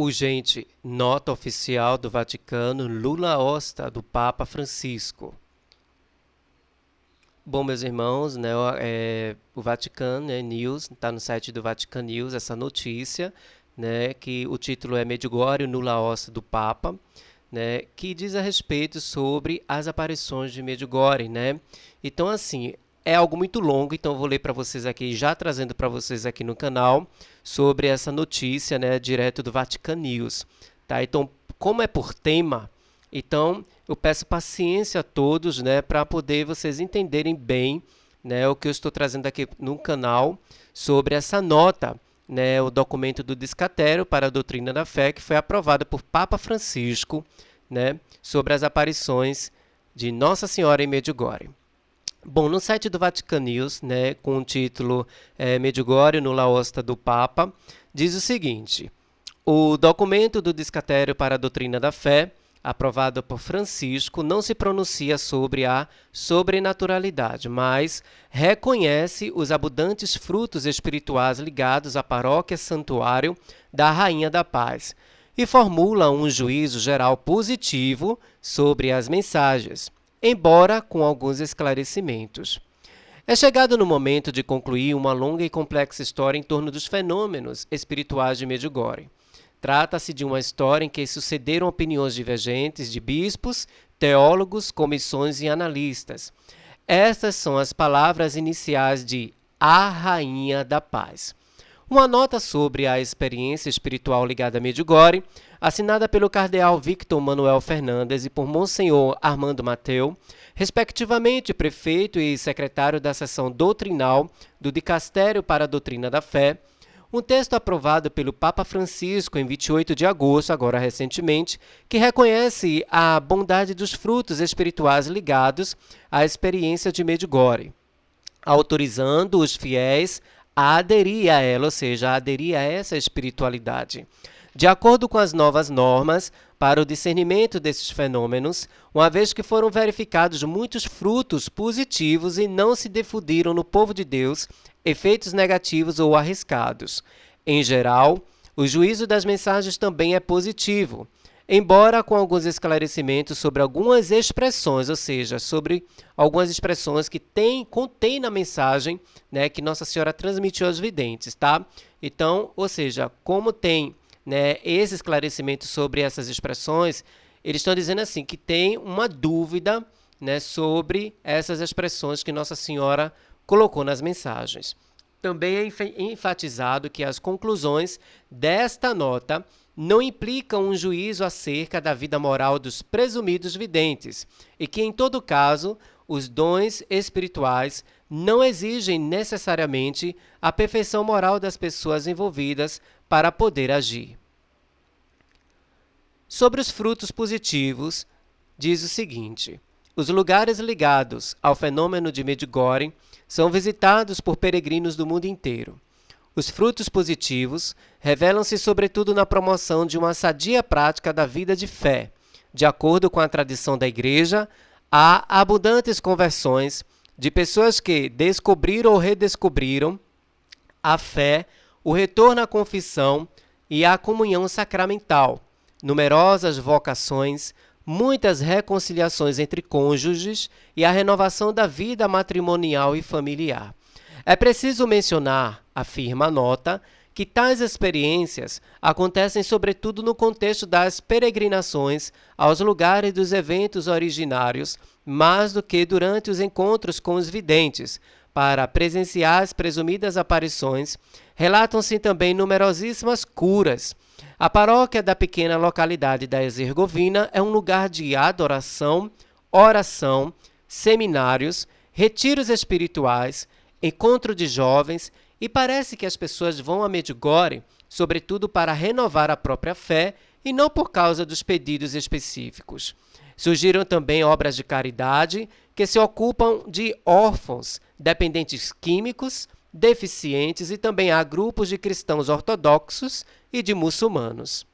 Urgente nota oficial do Vaticano, Lula Osta, do Papa Francisco. Bom, meus irmãos, né, o Vaticano, né, News, está no site do Vatican News essa notícia, né, que o título é Medjugorje, Nulla Osta do Papa, né, que diz a respeito sobre as aparições de Medjugorje, né? Então, assim, é algo muito longo, então eu vou ler para vocês aqui, já trazendo para vocês aqui no canal, sobre essa notícia, né, direto do Vatican News, tá? Então, como é por tema, então eu peço paciência a todos, né, para poder vocês entenderem bem, né, o que eu estou trazendo aqui no canal sobre essa nota, né, o documento do Descatério para a Doutrina da Fé, que foi aprovado por Papa Francisco, né, sobre as aparições de Nossa Senhora em Medjugorje. Bom, no site do Vatican News, né, com o título Medjugorje, Nulla Osta do Papa, diz o seguinte: o documento do Descatério para a Doutrina da Fé, aprovado por Francisco, não se pronuncia sobre a sobrenaturalidade, mas reconhece os abundantes frutos espirituais ligados à paróquia santuário da Rainha da Paz e formula um juízo geral positivo sobre as mensagens, embora com alguns esclarecimentos. É chegado no momento de concluir uma longa e complexa história em torno dos fenômenos espirituais de Medjugorje. Trata-se de uma história em que sucederam opiniões divergentes de bispos, teólogos, comissões e analistas. Estas são as palavras iniciais de A Rainha da Paz. Uma nota sobre a experiência espiritual ligada a Medjugorje, assinada pelo cardeal Victor Manuel Fernandes e por Monsenhor Armando Mateu, respectivamente prefeito e secretário da seção doutrinal do Dicastério para a Doutrina da Fé, um texto aprovado pelo Papa Francisco em 28 de agosto, agora recentemente, que reconhece a bondade dos frutos espirituais ligados à experiência de Medjugorje, autorizando os fiéis a aderir a ela, ou seja, a aderir a essa espiritualidade. De acordo com as novas normas para o discernimento desses fenômenos, uma vez que foram verificados muitos frutos positivos e não se difundiram no povo de Deus efeitos negativos ou arriscados. Em geral, o juízo das mensagens também é positivo, embora com alguns esclarecimentos sobre algumas expressões, ou seja, sobre algumas expressões que contém na mensagem, né, que Nossa Senhora transmitiu aos videntes, tá? Então, ou seja, como tem, né, esse esclarecimento sobre essas expressões, eles estão dizendo assim que tem uma dúvida, né, sobre essas expressões que Nossa Senhora colocou nas mensagens. Também é enfatizado que as conclusões desta nota não implicam um juízo acerca da vida moral dos presumidos videntes e que, em todo caso, os dons espirituais não exigem necessariamente a perfeição moral das pessoas envolvidas para poder agir. Sobre os frutos positivos, diz o seguinte: os lugares ligados ao fenômeno de Medjugorje são visitados por peregrinos do mundo inteiro. Os frutos positivos revelam-se sobretudo na promoção de uma sadia prática da vida de fé. De acordo com a tradição da Igreja, há abundantes conversões de pessoas que descobriram ou redescobriram a fé, o retorno à confissão e à comunhão sacramental, numerosas vocações, muitas reconciliações entre cônjuges e a renovação da vida matrimonial e familiar. É preciso mencionar, afirma a nota, que tais experiências acontecem sobretudo no contexto das peregrinações aos lugares dos eventos originários, mais do que durante os encontros com os videntes. Para presenciar as presumidas aparições, relatam-se também numerosíssimas curas. A paróquia da pequena localidade da Herzegovina é um lugar de adoração, oração, seminários, retiros espirituais, encontro de jovens, e parece que as pessoas vão a Medjugorje, sobretudo para renovar a própria fé e não por causa dos pedidos específicos. Surgiram também obras de caridade que se ocupam de órfãos, dependentes químicos, deficientes, e também há grupos de cristãos ortodoxos e de muçulmanos.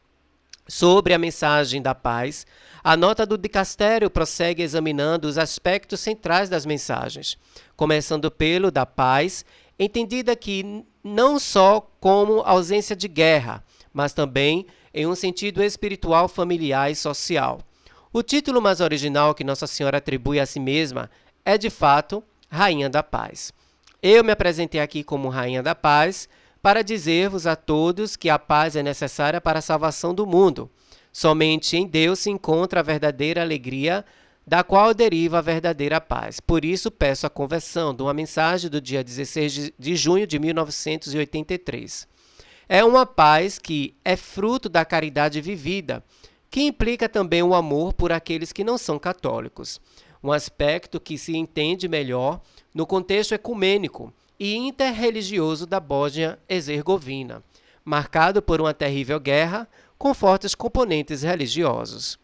Sobre a mensagem da paz, a nota do dicastério prossegue examinando os aspectos centrais das mensagens, começando pelo da paz, entendida aqui não só como ausência de guerra, mas também em um sentido espiritual, familiar e social. O título mais original que Nossa Senhora atribui a si mesma é, de fato, Rainha da Paz. Eu me apresentei aqui como Rainha da Paz para dizer-vos a todos que a paz é necessária para a salvação do mundo. Somente em Deus se encontra a verdadeira alegria, da qual deriva a verdadeira paz. Por isso, peço a conversão de uma mensagem do dia 16 de junho de 1983. É uma paz que é fruto da caridade vivida, que implica também o amor por aqueles que não são católicos. Um aspecto que se entende melhor no contexto ecumênico e interreligioso da Bósnia-Herzegovina, marcado por uma terrível guerra com fortes componentes religiosos.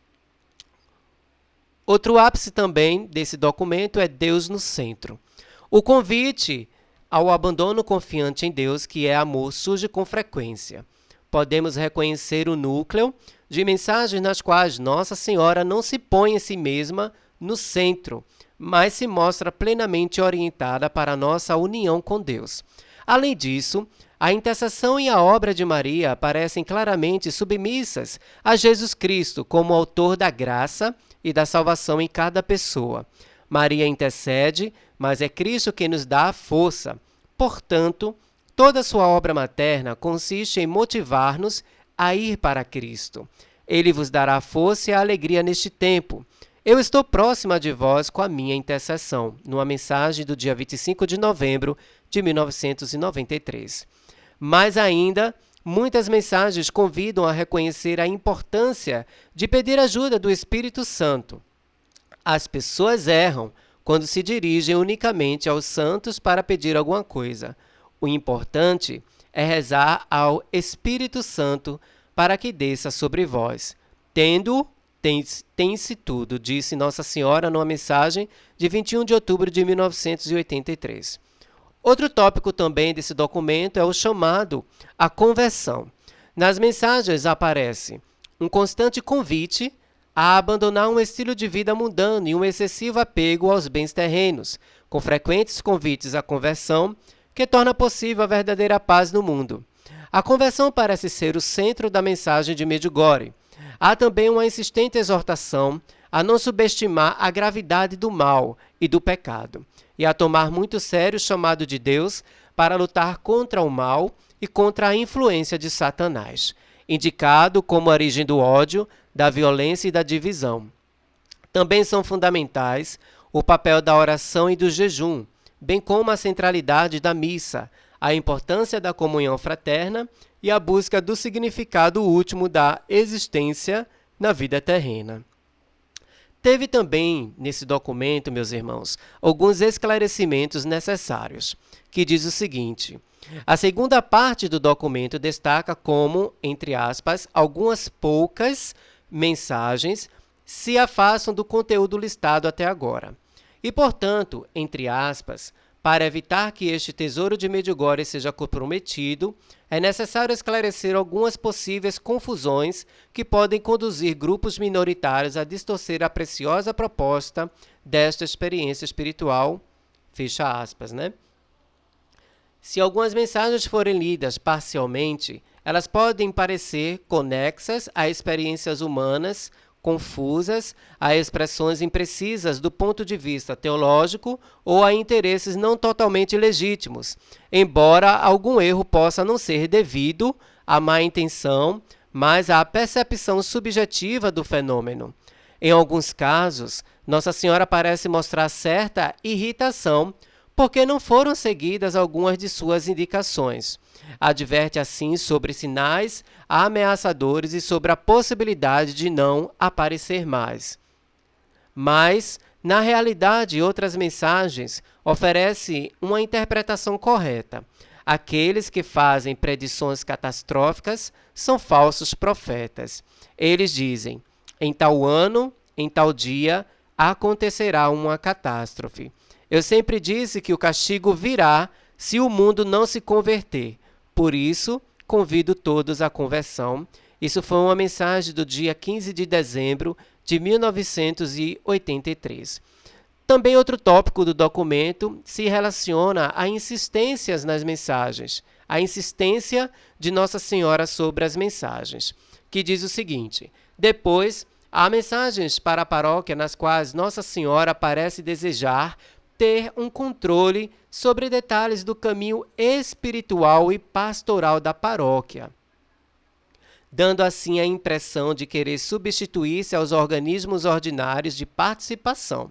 Outro ápice também desse documento é Deus no centro. O convite ao abandono confiante em Deus, que é amor, surge com frequência. Podemos reconhecer o núcleo de mensagens nas quais Nossa Senhora não se põe em si mesma no centro, mas se mostra plenamente orientada para a nossa união com Deus. Além disso, a intercessão e a obra de Maria aparecem claramente submissas a Jesus Cristo como autor da graça e da salvação em cada pessoa. Maria intercede, mas é Cristo quem nos dá a força. Portanto, toda sua obra materna consiste em motivar-nos a ir para Cristo. Ele vos dará força e a alegria neste tempo. Eu estou próxima de vós com a minha intercessão, numa mensagem do dia 25 de novembro de 1993. Mais ainda, muitas mensagens convidam a reconhecer a importância de pedir ajuda do Espírito Santo. As pessoas erram quando se dirigem unicamente aos santos para pedir alguma coisa. O importante é rezar ao Espírito Santo para que desça sobre vós. Tendo, tem-se tudo, disse Nossa Senhora numa mensagem de 21 de outubro de 1983. Outro tópico também desse documento é o chamado à conversão. Nas mensagens aparece um constante convite a abandonar um estilo de vida mundano e um excessivo apego aos bens terrenos, com frequentes convites à conversão, que torna possível a verdadeira paz no mundo. A conversão parece ser o centro da mensagem de Medjugorje. Há também uma insistente exortação a não subestimar a gravidade do mal e do pecado, e a tomar muito sério o chamado de Deus para lutar contra o mal e contra a influência de Satanás, indicado como origem do ódio, da violência e da divisão. Também são fundamentais o papel da oração e do jejum, bem como a centralidade da missa, a importância da comunhão fraterna e a busca do significado último da existência na vida terrena. Teve também, nesse documento, meus irmãos, alguns esclarecimentos necessários, que diz o seguinte: a segunda parte do documento destaca como, entre aspas, algumas poucas mensagens se afastam do conteúdo listado até agora. E, portanto, entre aspas, para evitar que este tesouro de Medjugorje seja comprometido, é necessário esclarecer algumas possíveis confusões que podem conduzir grupos minoritários a distorcer a preciosa proposta desta experiência espiritual, fecha aspas, né? Se algumas mensagens forem lidas parcialmente, elas podem parecer conexas a experiências humanas, confusas, a expressões imprecisas do ponto de vista teológico ou a interesses não totalmente legítimos, embora algum erro possa não ser devido à má intenção, mas à percepção subjetiva do fenômeno. Em alguns casos, Nossa Senhora parece mostrar certa irritação porque não foram seguidas algumas de suas indicações. Adverte assim sobre sinais ameaçadores e sobre a possibilidade de não aparecer mais. Mas, na realidade, outras mensagens oferecem uma interpretação correta. Aqueles que fazem predições catastróficas são falsos profetas. Eles dizem: em tal ano, em tal dia, acontecerá uma catástrofe. Eu sempre disse que o castigo virá se o mundo não se converter. Por isso, convido todos à conversão. Isso foi uma mensagem do dia 15 de dezembro de 1983. Também outro tópico do documento se relaciona a insistências nas mensagens. a insistência de Nossa Senhora sobre as mensagens, que diz o seguinte: depois, há mensagens para a paróquia nas quais Nossa Senhora parece desejar ter um controle sobre detalhes do caminho espiritual e pastoral da paróquia, dando assim a impressão de querer substituir-se aos organismos ordinários de participação.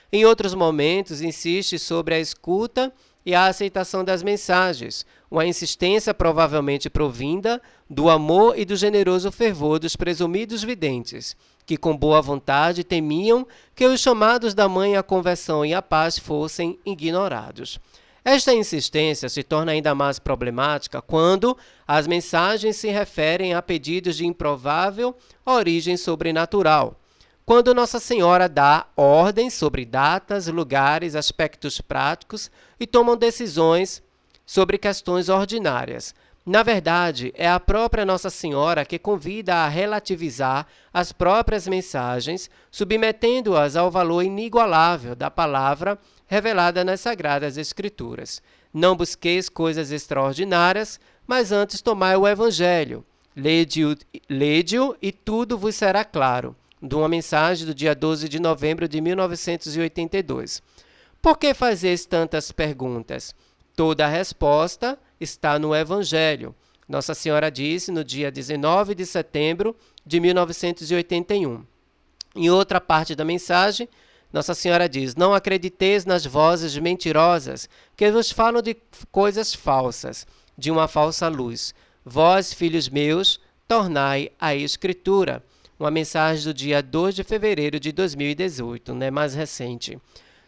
Em outros momentos, insiste sobre a escuta e a aceitação das mensagens, uma insistência provavelmente provinda do amor e do generoso fervor dos presumidos videntes, que com boa vontade temiam que os chamados da mãe à conversão e à paz fossem ignorados. Esta insistência se torna ainda mais problemática quando as mensagens se referem a pedidos de improvável origem sobrenatural, quando Nossa Senhora dá ordens sobre datas, lugares, aspectos práticos e tomam decisões sobre questões ordinárias. Na verdade, é a própria Nossa Senhora que convida a relativizar as próprias mensagens, submetendo-as ao valor inigualável da palavra revelada nas Sagradas Escrituras. Não busqueis coisas extraordinárias, mas antes tomai o Evangelho. Lede-o e tudo vos será claro. De uma mensagem do dia 12 de novembro de 1982. Por que fazeis tantas perguntas? Toda a resposta está no Evangelho. Nossa Senhora disse no dia 19 de setembro de 1981. Em outra parte da mensagem, Nossa Senhora diz: não acrediteis nas vozes mentirosas que vos falam de coisas falsas, de uma falsa luz. Vós, filhos meus, tornai a Escritura. Uma mensagem do dia 2 de fevereiro de 2018, mais recente.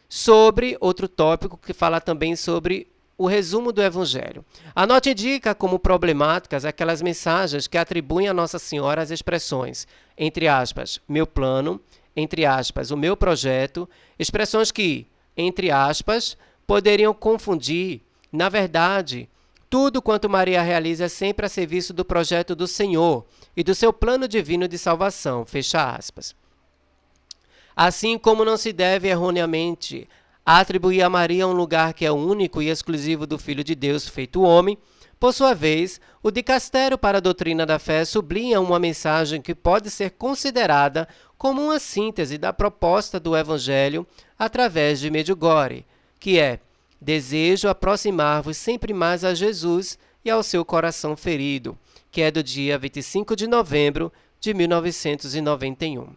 Sobre outro tópico que fala também sobre o resumo do Evangelho. A nota indica como problemáticas aquelas mensagens que atribuem a Nossa Senhora as expressões, entre aspas, meu plano, entre aspas, o meu projeto, expressões que, entre aspas, poderiam confundir, na verdade, tudo quanto Maria realiza é sempre a serviço do projeto do Senhor e do seu plano divino de salvação, fecha aspas. Assim como não se deve erroneamente atribuir a Maria um lugar que é único e exclusivo do Filho de Deus feito homem, por sua vez, o Dicastério para a Doutrina da Fé sublinha uma mensagem que pode ser considerada como uma síntese da proposta do Evangelho através de Medjugorje, que é: desejo aproximar-vos sempre mais a Jesus e ao seu coração ferido, que é do dia 25 de novembro de 1991.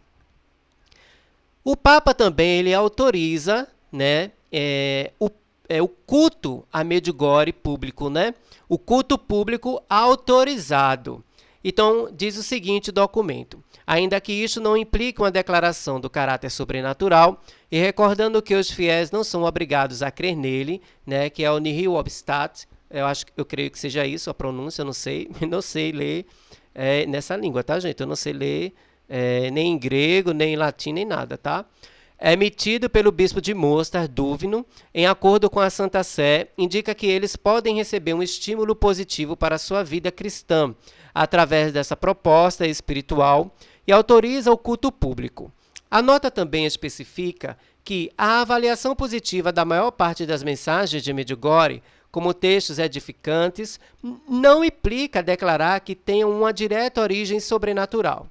O Papa também ele autoriza o culto a Medjugorje público, o culto público autorizado. Então, diz o seguinte o documento: ainda que isso não implique uma declaração do caráter sobrenatural, e recordando que os fiéis não são obrigados a crer nele, que é o nihil obstat, eu creio que seja isso a pronúncia, eu não sei ler nessa língua, tá, gente? Eu não sei ler nem em grego, nem em latim, nem nada, tá? Emitido pelo bispo de Mostar, Dúvino, em acordo com a Santa Sé, indica que eles podem receber um estímulo positivo para a sua vida cristã, através dessa proposta espiritual, e autoriza o culto público. A nota também especifica que a avaliação positiva da maior parte das mensagens de Medjugorje, como textos edificantes, não implica declarar que tenham uma direta origem sobrenatural.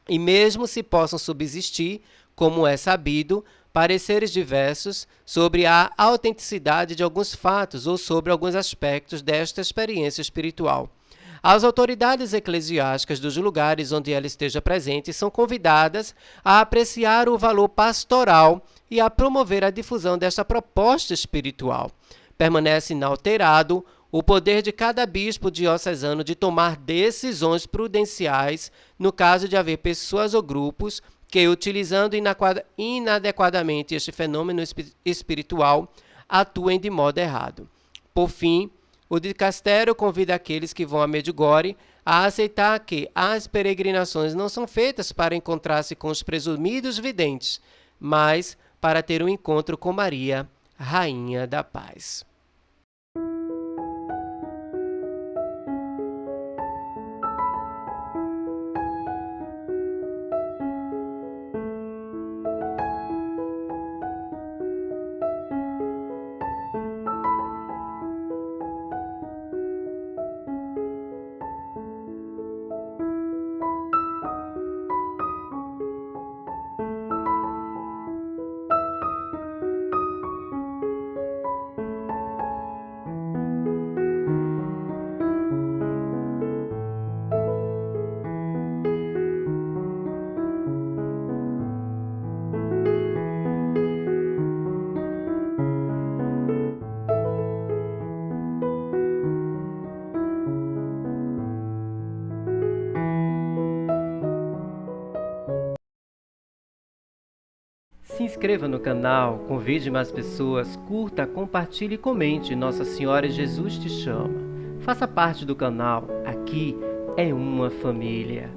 E mesmo se possam subsistir, como é sabido, pareceres diversos sobre a autenticidade de alguns fatos ou sobre alguns aspectos desta experiência espiritual. As autoridades eclesiásticas dos lugares onde ela esteja presente são convidadas a apreciar o valor pastoral e a promover a difusão desta proposta espiritual. Permanece inalterado o poder de cada bispo diocesano de tomar decisões prudenciais no caso de haver pessoas ou grupos que, utilizando inadequadamente este fenômeno espiritual, atuem de modo errado. Por fim, o dicastério convida aqueles que vão a Medjugorje a aceitar que as peregrinações não são feitas para encontrar-se com os presumidos videntes, mas para ter um encontro com Maria, Rainha da Paz. inscreva no canal, convide mais pessoas, curta, compartilhe e comente. Nossa Senhora Jesus te chama. Faça parte do canal. Aqui é uma família.